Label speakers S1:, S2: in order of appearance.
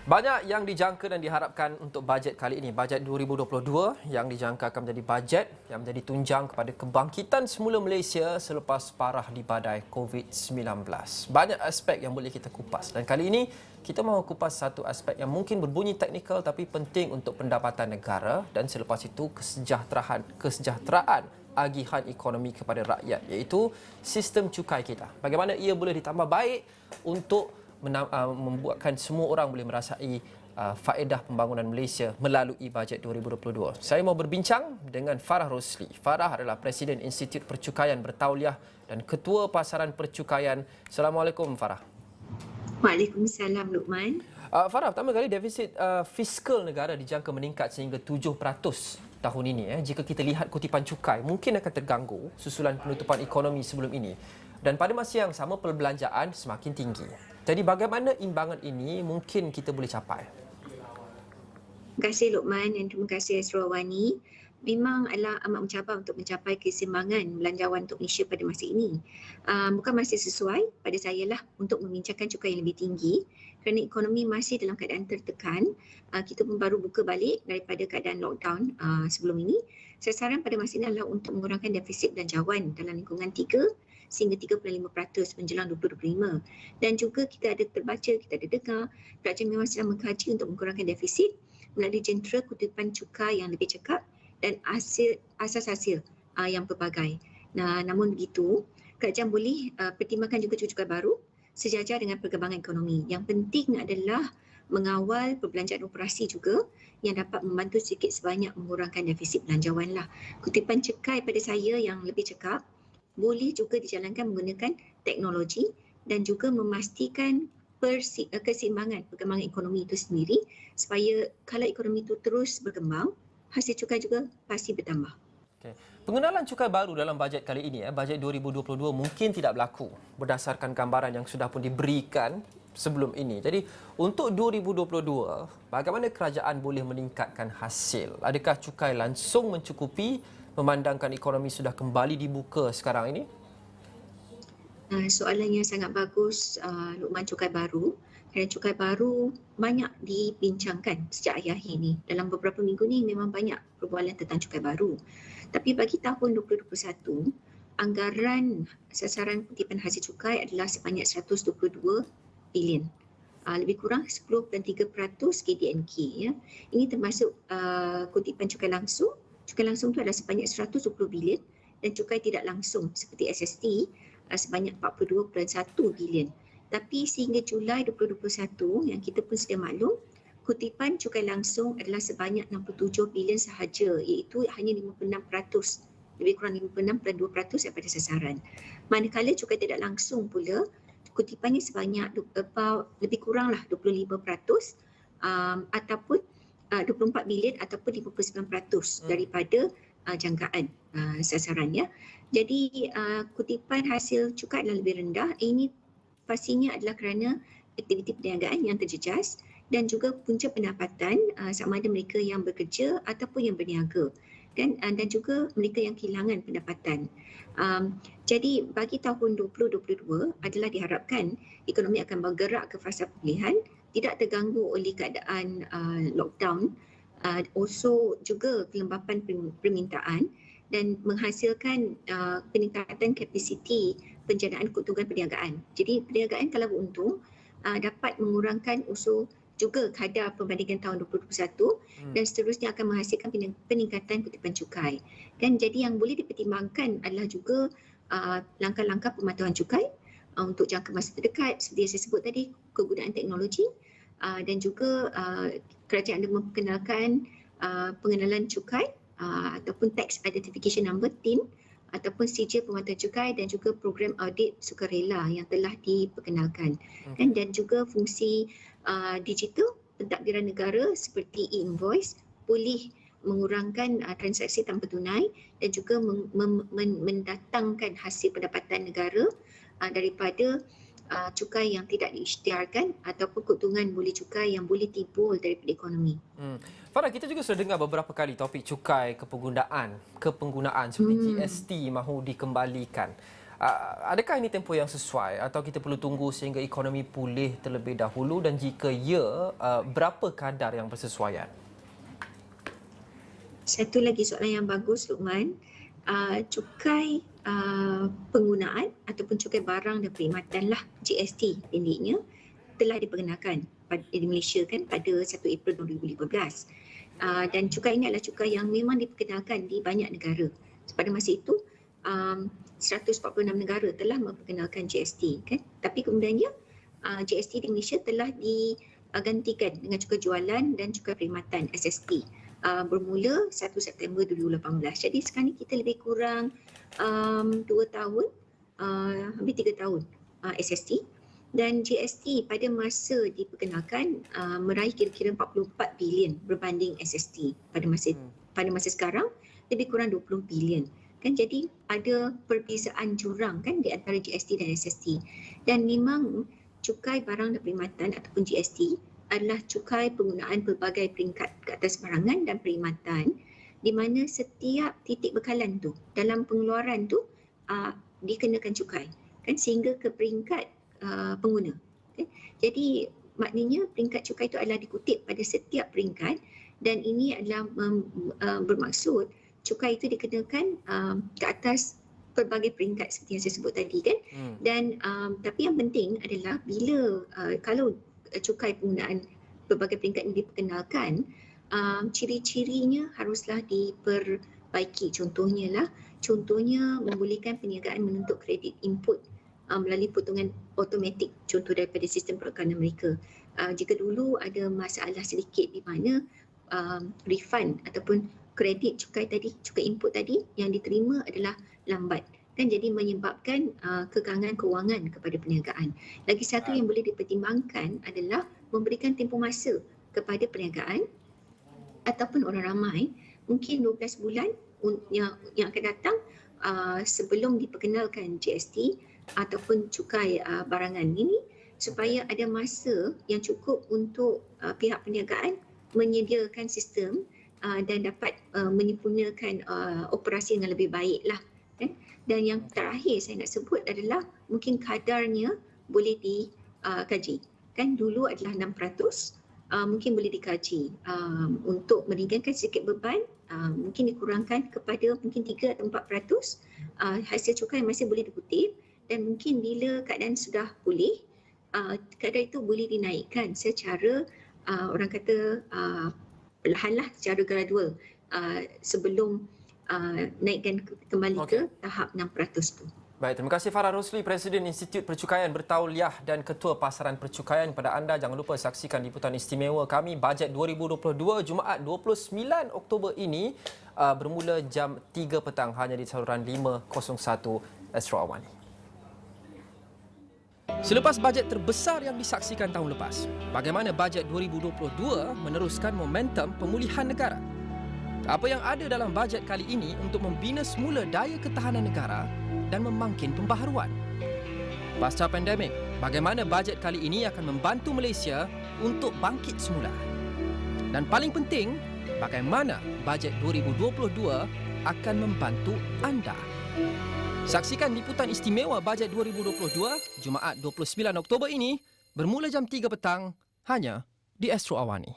S1: Banyak yang dijangka dan diharapkan untuk bajet kali ini. Bajet 2022 yang dijangka akan menjadi bajet yang menjadi tunjang kepada kebangkitan semula Malaysia selepas parah di badai COVID-19. Banyak aspek yang boleh kita kupas dan kali ini kita mahu kupas satu aspek yang mungkin berbunyi teknikal tapi penting untuk pendapatan negara dan selepas itu kesejahteraan agihan ekonomi kepada rakyat iaitu sistem cukai kita. Bagaimana ia boleh ditambah baik untuk membuatkan semua orang boleh merasai faedah pembangunan Malaysia melalui bajet 2022. Saya mau berbincang dengan Farah Rosli. Farah adalah Presiden Institut Percukaian Bertauliah dan Ketua Pasaran Percukaian. Assalamualaikum Farah.
S2: Waalaikumsalam Luqman.
S1: Farah, pertama kali defisit fiskal negara dijangka meningkat sehingga 7% tahun ini. Jika kita lihat kutipan cukai, mungkin akan terganggu susulan penutupan ekonomi sebelum ini. Dan pada masa yang sama perbelanjaan semakin tinggi. Jadi bagaimana imbangan ini mungkin kita boleh capai?
S2: Terima kasih Luqman dan terima kasih Asrawani. Memang adalah amat mencabar untuk mencapai keseimbangan belanjawan untuk Malaysia pada masa ini. Bukan masih sesuai pada saya lah untuk membincangkan cukai yang lebih tinggi kerana ekonomi masih dalam keadaan tertekan. Kita pun baru buka balik daripada keadaan lockdown sebelum ini. Sasaran pada masa ini adalah untuk mengurangkan defisit belanjawan dalam lingkungan 3 sehingga 3.5% menjelang 2025. Dan juga kita ada terbaca, kita ada dengar, kerajaan memang sedang mengkaji untuk mengurangkan defisit melalui jentera kutipan cukai yang lebih cekap dan asas hasil yang pelbagai. Namun begitu, kerajaan boleh pertimbangkan juga cukai baru sejajar dengan perkembangan ekonomi. Yang penting adalah mengawal perbelanjaan operasi juga yang dapat membantu sedikit sebanyak mengurangkan defisit belanjawan lah. Kutipan cukai pada saya yang lebih cekap boleh juga dijalankan menggunakan teknologi dan juga memastikan keseimbangan perkembangan ekonomi itu sendiri supaya kalau ekonomi itu terus berkembang, hasil cukai juga pasti bertambah.
S1: Okay. Pengenalan cukai baru dalam bajet kali ini, bajet 2022 mungkin tidak berlaku berdasarkan gambaran yang sudah pun diberikan sebelum ini. Jadi untuk 2022, bagaimana kerajaan boleh meningkatkan hasil? Adakah cukai langsung mencukupi memandangkan ekonomi sudah kembali dibuka sekarang ini?
S2: Soalan yang sangat bagus, Luqman, cukai baru. Kerana cukai baru banyak dibincangkan sejak akhir-akhir ini. Dalam beberapa minggu ni memang banyak perbualan tentang cukai baru. Tapi bagi tahun 2021, anggaran sasaran kutipan hasil cukai adalah sebanyak 122 bilion. Lebih kurang 10.3% KDNK. Ya. Ini termasuk kutipan cukai langsung. Cukai langsung itu adalah sebanyak 120 bilion dan cukai tidak langsung seperti SST sebanyak 42.1 bilion. Tapi sehingga Julai 2021 yang kita pun sudah maklum, kutipan cukai langsung adalah sebanyak 67 bilion sahaja, iaitu hanya 56%, lebih kurang 56.2% daripada sasaran. Manakala cukai tidak langsung pula, kutipannya sebanyak lebih kuranglah 25% ataupun 24 bilion ataupun 59% daripada jangkaan sasaran ya. Jadi kutipan hasil cukai adalah lebih rendah. Ini pastinya adalah kerana aktiviti perniagaan yang terjejas dan juga punca pendapatan sama ada mereka yang bekerja ataupun yang berniaga dan juga mereka yang kehilangan pendapatan. Jadi bagi tahun 2022 adalah diharapkan ekonomi akan bergerak ke fasa pemulihan, tidak terganggu oleh keadaan lockdown, also juga kelembapan permintaan dan menghasilkan peningkatan kapasiti penjanaan keuntungan perniagaan. Jadi perniagaan kalau beruntung dapat mengurangkan unsur juga kadar perbandingan tahun 2021 dan seterusnya akan menghasilkan peningkatan kutipan cukai. Dan jadi yang boleh dipertimbangkan adalah juga langkah-langkah pemantauan cukai untuk jangka masa terdekat seperti yang saya sebut tadi, kegunaan teknologi dan juga kerajaan ada memperkenalkan pengenalan cukai ataupun Tax Identification Number TIN ataupun sijil pemantauan cukai dan juga program audit sukarela yang telah diperkenalkan. Dan juga fungsi digital pentadbiran negara seperti e-invoice boleh mengurangkan transaksi tanpa tunai dan juga mendatangkan hasil pendapatan negara daripada cukai yang tidak diisytiharkan ataupun keuntungan boleh cukai yang boleh timbul daripada ekonomi.
S1: Farah, kita juga sudah dengar beberapa kali topik cukai kepenggunaan seperti GST mahu dikembalikan. Adakah ini tempoh yang sesuai atau kita perlu tunggu sehingga ekonomi pulih terlebih dahulu, dan jika ya, berapa kadar yang bersesuaian?
S2: Satu lagi soalan yang bagus, Luqman. Cukai penggunaan ataupun cukai barang dan perkhidmatan lah, GST pendeknya, telah diperkenalkan di Malaysia kan pada 1 April 2015. Dan cukai ini adalah cukai yang memang diperkenalkan di banyak negara. Pada masa itu 146 negara telah memperkenalkan GST kan. Tapi kemudiannya GST di Malaysia telah digantikan dengan cukai jualan dan cukai perkhidmatan SST bermula 1 September 2018. Jadi sekarang ni kita lebih kurang 2 tahun, hampir 3 tahun SST. Dan GST pada masa diperkenalkan meraih kira-kira 44 bilion berbanding SST. Pada masa sekarang lebih kurang 20 bilion. Kan, jadi ada perbezaan jurang kan di antara GST dan SST. Dan memang cukai barang dan perkhidmatan ataupun GST adalah cukai penggunaan pelbagai peringkat ke atas barangan dan perkhidmatan, di mana setiap titik bekalan tu dalam pengeluaran tu dikenakan cukai kan, sehingga ke peringkat pengguna. Okay. Jadi maknanya peringkat cukai itu adalah dikutip pada setiap peringkat, dan ini adalah bermaksud cukai itu dikenakan ke atas pelbagai peringkat seperti yang saya sebut tadi kan. Dan tapi yang penting adalah bila kalau cukai penggunaan pelbagai peringkat ini diperkenalkan, ciri-cirinya haruslah diperbaiki. Contohnya membolehkan perniagaan menuntut kredit input melalui potongan automatik, contoh daripada sistem perakanan mereka. Jika dulu ada masalah sedikit di mana refund ataupun kredit cukai input tadi yang diterima adalah lambat kan, jadi menyebabkan kekangan kewangan kepada perniagaan. Lagi satu yang boleh dipertimbangkan adalah memberikan tempoh masa kepada perniagaan ataupun orang ramai, mungkin 12 bulan yang akan datang sebelum diperkenalkan GST ataupun cukai barangan ini, supaya ada masa yang cukup untuk pihak perniagaan menyediakan sistem dan dapat menyempurnakan operasi dengan lebih baik lah kan. Dan yang terakhir saya nak sebut adalah mungkin kadarnya boleh dikaji kan. Dulu adalah 6%, mungkin boleh dikaji untuk meringankan sedikit beban, mungkin dikurangkan kepada mungkin 3 atau 4%. Hasil cukai masih boleh dikutip, dan mungkin bila keadaan sudah pulih, kadar itu boleh dinaikkan secara orang kata perlahanlah, secara gradual, sebelum naikkan kembali ke tahap 6% tu.
S1: Baik, terima kasih Farah Rosli, Presiden Institut Percukaian Bertauliah dan Ketua Pasaran Percukaian. Kepada anda, jangan lupa saksikan liputan istimewa kami Bajet 2022 Jumaat 29 Oktober ini bermula jam 3 petang hanya di saluran 501 Astro Awani. Selepas bajet terbesar yang disaksikan tahun lepas, bagaimana bajet 2022 meneruskan momentum pemulihan negara? Apa yang ada dalam bajet kali ini untuk membina semula daya ketahanan negara dan memangkin pembaharuan? Pasca pandemik, bagaimana bajet kali ini akan membantu Malaysia untuk bangkit semula? Dan paling penting, bagaimana bajet 2022 akan membantu anda? Saksikan liputan istimewa Bajet 2022 Jumaat 29 Oktober ini bermula jam 3 petang hanya di Astro Awani.